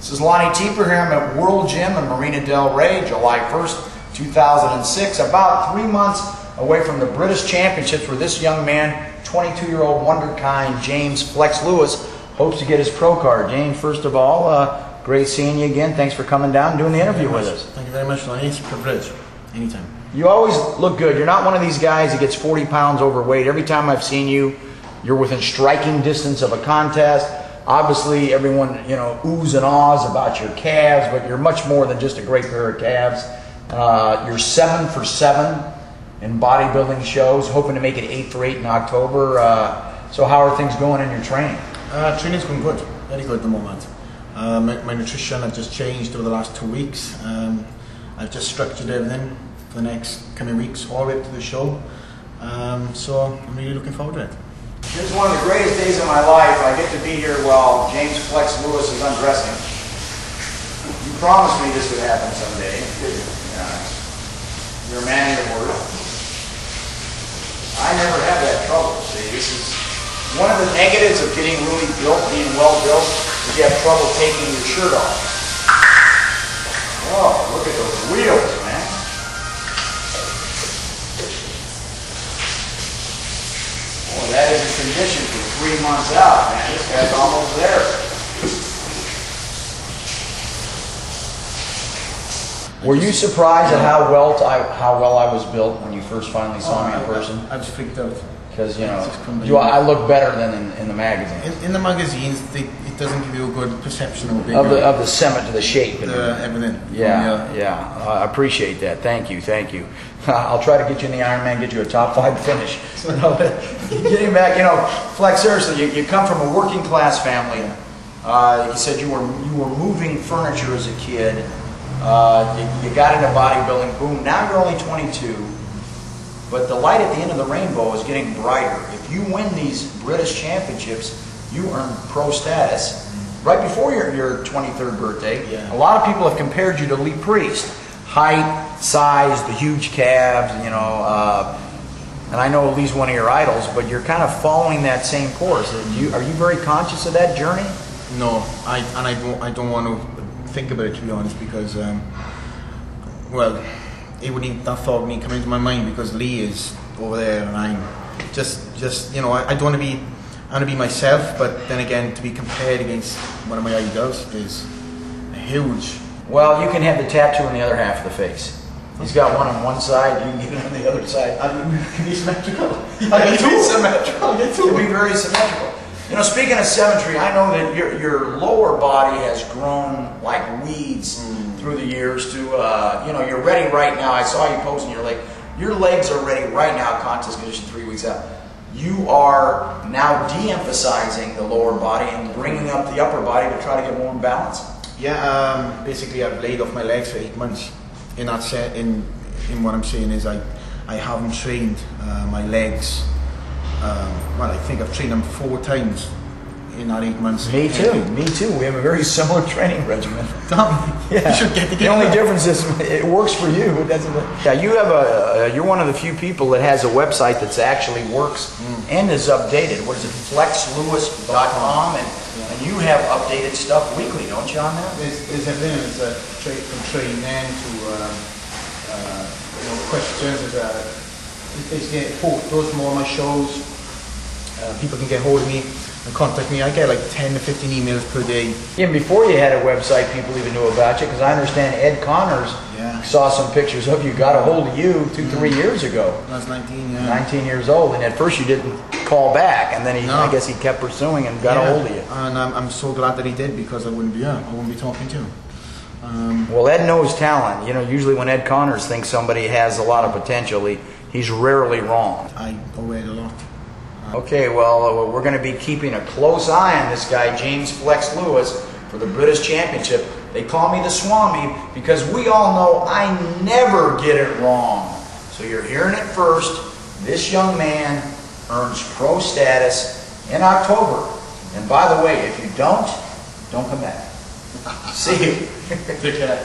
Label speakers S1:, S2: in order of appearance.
S1: This is Lonnie Teeper here. I'm at World Gym in Marina Del Rey, July 1st, 2006. About 3 months away from the British Championships, where this young man, 22-year-old wonderkind James Flex Lewis, hopes to get his pro card. James, first of all, great seeing you again. Thanks for coming down and doing the interview with us.
S2: Thank you very much, Lonnie. It's a privilege. Anytime.
S1: You always look good. You're not one of these guys that gets 40 pounds overweight. Every time I've seen you, you're within striking distance of a contest. Obviously, everyone, oohs and ahs about your calves, but you're much more than just a great pair of calves. You're 7 for 7 in bodybuilding shows, hoping to make it 8 for 8 in October. So how are things going in your training?
S2: Training's going good. Very good at the moment. My nutrition has just changed over the last 2 weeks. I've just structured everything for the next coming weeks, all the way up to the show. So I'm really looking forward to it.
S1: This is one of the greatest days of my life. I get to be here while James Flex Lewis is undressing. You promised me this would happen someday. You're a man of your word. I never have that trouble. See, this is one of the negatives of getting really built, being well built, is you have trouble taking your shirt off. Whoa, look at those wheels, man. Boy, that is a condition for 3 months out, man. This guy's almost there. Were you surprised at how well I was built when you first finally saw me in person?
S2: I was freaked out.
S1: Because, I look better than in the magazines.
S2: In the magazines, it doesn't give you a good perception of
S1: the symmetry, the shape.
S2: Everything.
S1: Yeah. I appreciate that. Thank you. I'll try to get you in the Ironman, get you a top 5 finish. Getting back, Flex, seriously, you come from a working class family. You said you were moving furniture as a kid. You got into bodybuilding. Boom. Now you're only 22. But the light at the end of the rainbow is getting brighter. If you win these British Championships, you earn pro status. Right before your 23rd birthday, a lot of people have compared you to Lee Priest. Height, size, the huge calves, and I know Lee's one of your idols, but you're kind of following that same course. Are you very conscious of that journey?
S2: No, I don't want to think about it, to be honest, because, it wouldn't that thought me come into my mind, because Lee is over there and I'm just I don't want to be. I want to be myself, but then again, to be compared against one of my idols is huge.
S1: Well, you can have the tattoo on the other half of the face. He's got one on one side, you can get it on the other side.
S2: Can be symmetrical.
S1: I'll be symmetrical. It'll be very symmetrical. Speaking of symmetry, I know that your lower body has grown like weeds through the years to, you're ready right now. I saw you posting your leg. Your legs are ready right now, contest condition 3 weeks out. You are now de-emphasizing the lower body and bringing up the upper body to try to get more in balance?
S2: Yeah, basically I've laid off my legs for 8 months. In what I'm saying is I haven't trained my legs. I think I've trained them 4 times in that 8 months.
S1: Me too. We have a very similar training regimen.
S2: You should get together.
S1: The only difference is it works for you. It doesn't. Yeah, you're one of the few people that has a website that actually works and is updated. What is it? FlexLewis.com, and you have updated stuff weekly, don't you, on that?
S2: There's everything. It's from training to questions. Basically, those more of my shows. People can get hold of me and contact me. I get like 10 to 15 emails per day.
S1: Even before you had a website, people even knew about you, because I understand Ed Connors saw some pictures of you, got a hold of you 2-3 years ago.
S2: I was 19,
S1: 19 years old, and at first you didn't call back, and then I guess he kept pursuing and got a hold of you.
S2: And I'm so glad that he did, because I wouldn't be talking to him.
S1: Well, Ed knows talent. Usually when Ed Connors thinks somebody has a lot of potential, he's rarely wrong.
S2: I go a lot.
S1: Okay, well, we're going to be keeping a close eye on this guy, James Flex Lewis, for the British Championship. They call me the Swami because we all know I never get it wrong. So you're hearing it first. This young man earns pro status in October. And by the way, if you don't come back. See you.
S2: Take care.